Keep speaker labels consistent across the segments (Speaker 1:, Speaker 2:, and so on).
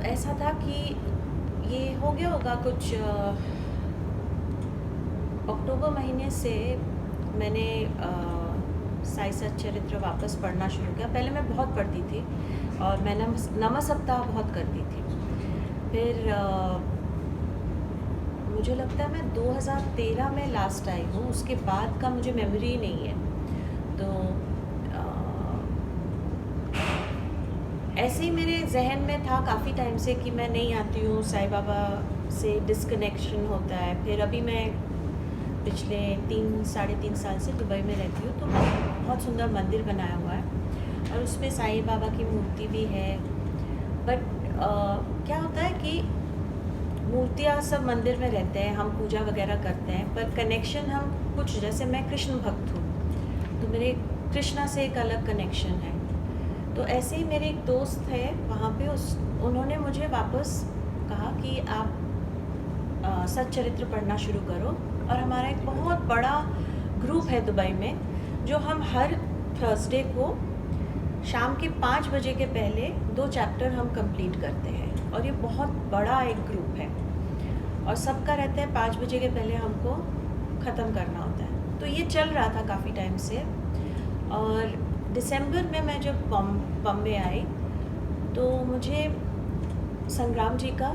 Speaker 1: ऐसा था कि ये हो गया होगा कुछ अक्टूबर महीने से मैंने साई सच्चरित्र वापस पढ़ना शुरू किया। पहले मैं बहुत पढ़ती थी और मैं नमः सप्ताह बहुत करती थी। फिर मुझे लगता है मैं 2013 में लास्ट आई हूँ, उसके बाद का मुझे मेमोरी नहीं है। तो ऐसे ही मेरे जहन में था काफ़ी टाइम से कि मैं नहीं आती हूँ, साईं बाबा से डिस्कनेक्शन होता है। फिर अभी मैं पिछले 3-3.5 साल से दुबई में रहती हूँ, तो बहुत सुंदर मंदिर बनाया हुआ है और उसमें साईं बाबा की मूर्ति भी है। बट क्या होता है कि मूर्तियाँ सब मंदिर में रहते हैं, हम पूजा वगैरह करते हैं, पर कनेक्शन हम कुछ, जैसे मैं कृष्ण भक्त हूँ तो मेरे कृष्णा से एक अलग कनेक्शन है। तो ऐसे ही मेरे एक दोस्त है वहाँ पे, उन्होंने मुझे वापस कहा कि आप सच्चरित्र पढ़ना शुरू करो। और हमारा एक बहुत बड़ा ग्रुप है दुबई में, जो हम हर थर्सडे को शाम के 5 बजे के पहले 2 चैप्टर हम कंप्लीट करते हैं। और ये बहुत बड़ा एक ग्रुप है और सबका रहता है 5 बजे के पहले हमको ख़त्म करना होता है। तो ये चल रहा था काफ़ी टाइम से। और दिसंबर में मैं जब बॉम्बे आई तो मुझे संग्राम जी का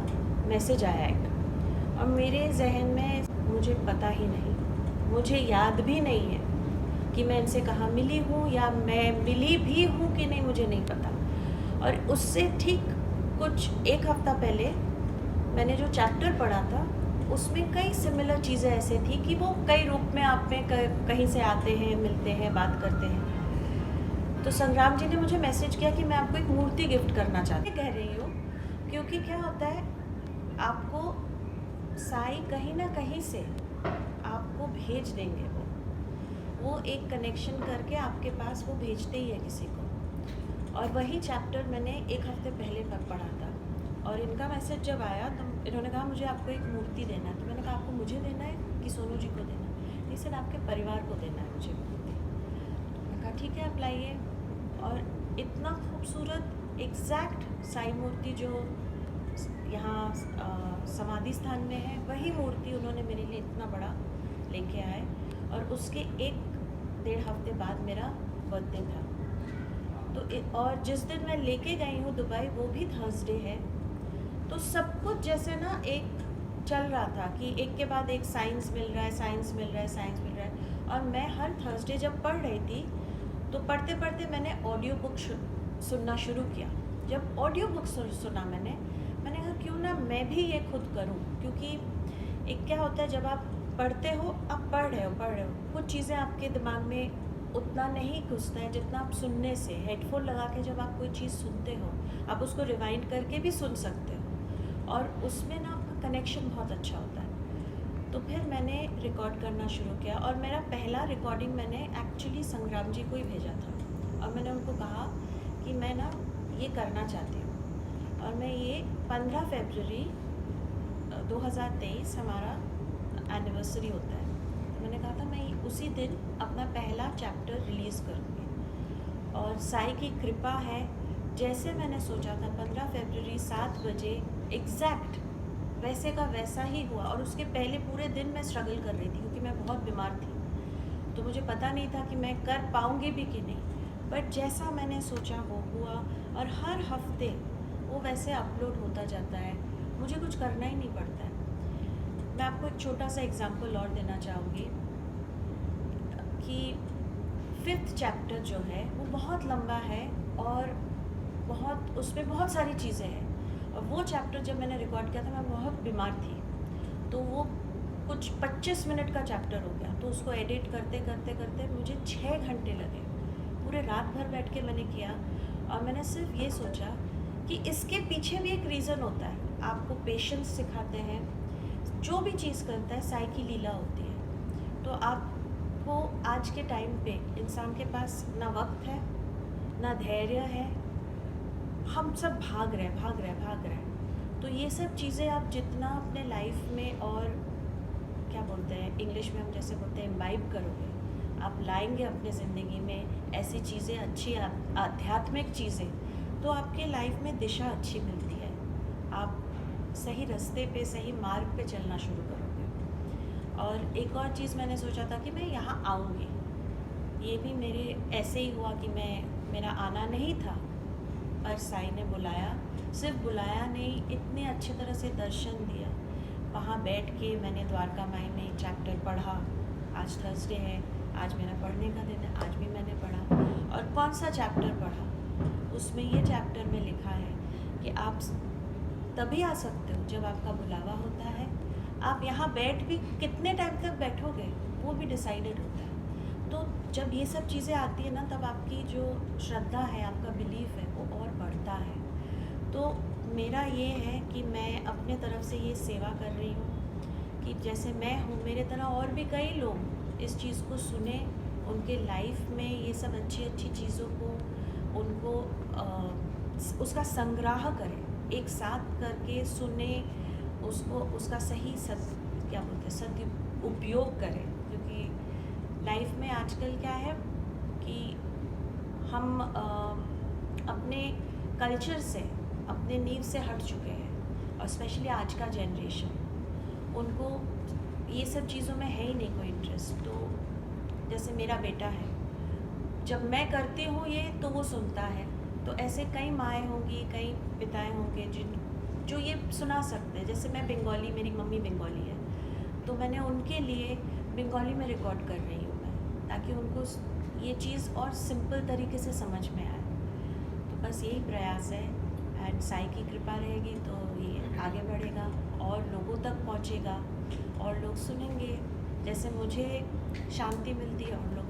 Speaker 1: मैसेज आया एक, और मेरे जहन में मुझे पता ही नहीं, मुझे याद भी नहीं है कि मैं इनसे कहाँ मिली हूँ या मैं मिली भी हूँ कि नहीं, मुझे नहीं पता। और उससे ठीक कुछ एक हफ्ता पहले मैंने जो चैप्टर पढ़ा था उसमें कई सिमिलर चीज़ें ऐसे थी कि वो कई रूप में आप में कहीं से आते हैं, मिलते हैं, बात करते हैं। तो संग्राम जी ने मुझे मैसेज किया कि मैं आपको एक मूर्ति गिफ्ट करना चाहती कह रही हूँ, क्योंकि क्या होता है, आपको साईं कहीं ना कहीं से आपको भेज देंगे। वो एक कनेक्शन करके आपके पास वो भेजते ही है किसी को। और वही चैप्टर मैंने एक हफ्ते पहले तक पढ़ा था और इनका मैसेज जब आया तो इन्होंने कहा मुझे आपको एक मूर्ति देना है। तो मैंने कहा आपको मुझे देना है कि सोनू जी को देना है? नहीं सर, आपके परिवार को देना है मुझे मूर्ति। मैंने कहा ठीक है, आप लाइए। और इतना खूबसूरत एग्जैक्ट साईं मूर्ति जो यहाँ समाधि स्थान में है, वही मूर्ति उन्होंने मेरे लिए इतना बड़ा लेके आए। और उसके 1-1.5 हफ्ते बाद मेरा बर्थडे था। तो और जिस दिन मैं लेके गई हूँ दुबई, वो भी थर्सडे है। तो सब कुछ जैसे ना एक चल रहा था कि एक के बाद एक साइंस मिल रहा है, साइंस मिल रहा है, साइंस मिल रहा है। और मैं हर थर्सडे जब पढ़ रही थी तो पढ़ते पढ़ते मैंने ऑडियो बुक सुनना शुरू किया। जब ऑडियो बुक सुना मैंने कहा क्यों ना मैं भी ये खुद करूं। क्योंकि एक क्या होता है, जब आप पढ़ते हो, आप पढ़ रहे हो, कुछ चीज़ें आपके दिमाग में उतना नहीं घुसता है जितना आप सुनने से। हेडफोन लगा के जब आप कोई चीज़ सुनते हो, आप उसको रिवाइंड करके भी सुन सकते हो और उसमें ना आपका कनेक्शन बहुत अच्छा होता है। तो फिर मैंने रिकॉर्ड करना शुरू किया और मेरा पहला रिकॉर्डिंग मैंने एक्चुअली संग्राम जी को ही भेजा था। और मैंने उनको कहा कि मैं ना ये करना चाहती हूँ। और मैं ये 15 फरवरी 2023 हमारा एनिवर्सरी होता है। तो मैंने कहा था मैं उसी दिन अपना पहला चैप्टर रिलीज़ करूँगी। और साईं की कृपा है, जैसे मैंने सोचा था 15 फरवरी 7 बजे एग्जैक्ट वैसे का वैसा ही हुआ। और उसके पहले पूरे दिन मैं स्ट्रगल कर रही थी क्योंकि मैं बहुत बीमार थी, तो मुझे पता नहीं था कि मैं कर पाऊँगी भी कि नहीं। बट जैसा मैंने सोचा वो हुआ और हर हफ्ते वो वैसे अपलोड होता जाता है, मुझे कुछ करना ही नहीं पड़ता है। मैं आपको एक छोटा सा एग्जांपल और देना चाहूँगी कि 5th चैप्टर जो है वो बहुत लंबा है और उसमें बहुत सारी चीज़ें हैं। और वो चैप्टर जब मैंने रिकॉर्ड किया था, मैं बहुत बीमार थी, तो वो कुछ 25 मिनट का चैप्टर हो गया। तो उसको एडिट करते करते करते मुझे 6 घंटे लगे। पूरे रात भर बैठ के मैंने किया और मैंने सिर्फ ये सोचा कि इसके पीछे भी एक रीज़न होता है। आपको पेशेंस सिखाते हैं, जो भी चीज़ करता है साईं की लीला होती है। तो आपको आज के टाइम पे इंसान के पास ना वक्त है, ना धैर्य है, हम सब भाग रहे हैं। तो ये सब चीज़ें आप जितना अपने लाइफ में, और क्या बोलते हैं इंग्लिश में, हम जैसे बोलते हैं इम्बाइब करोगे, आप लाएंगे अपने ज़िंदगी में ऐसी चीज़ें, अच्छी आध्यात्मिक चीज़ें, तो आपके लाइफ में दिशा अच्छी मिलती है। आप सही रास्ते पे, सही मार्ग पे चलना शुरू करोगे। और एक और चीज़ मैंने सोचा था कि मैं यहाँ आऊँगी, ये भी मेरे ऐसे ही हुआ कि मेरा आना नहीं था, पर साईं ने बुलाया। सिर्फ बुलाया नहीं, इतने अच्छी तरह से दर्शन दिया। वहाँ बैठ के मैंने द्वारका माई में चैप्टर पढ़ा। आज थर्सडे है, आज मेरा पढ़ने का दिन है, आज भी मैंने पढ़ा। और कौन सा चैप्टर पढ़ा? उसमें ये चैप्टर में लिखा है कि आप तभी आ सकते हो जब आपका बुलावा होता है। आप यहाँ बैठ भी कितने टाइम तक बैठोगे वो भी डिसाइडेड होता है। तो जब ये सब चीज़ें आती है ना, तब आपकी जो श्रद्धा है, आपका बिलीफ है, वो और बढ़ता है। तो मेरा ये है कि मैं अपने तरफ से ये सेवा कर रही हूँ कि जैसे मैं हूँ, मेरे तरह और भी कई लोग इस चीज़ को सुने, उनके लाइफ में ये सब अच्छी अच्छी चीज़ों को उनको उसका संग्रह करें, एक साथ करके सुने, उसको उसका सही क्या बोलते हैं, सद उपयोग करें। क्योंकि लाइफ में आजकल क्या है कि हम अपने कल्चर से, अपने नींव से हट चुके हैं, और स्पेशली आज का जनरेशन, उनको ये सब चीज़ों में है ही नहीं कोई इंटरेस्ट। तो जैसे मेरा बेटा है, जब मैं करती हूँ ये तो वो सुनता है। तो ऐसे कई माएँ होंगी, कई पिताएँ होंगे जो ये सुना सकते हैं। जैसे मैं बंगाली, मेरी मम्मी बंगाली है, तो मैंने उनके लिए बंगाली में रिकॉर्ड कर रही हूँ मैं, ताकि उनको ये चीज़ और सिंपल तरीके से समझ में आए। तो बस यही प्रयास है, एंड साईं की कृपा रहेगी तो ये आगे बढ़ेगा और लोगों तक पहुँचेगा और लोग सुनेंगे। जैसे मुझे शांति मिलती है और लोग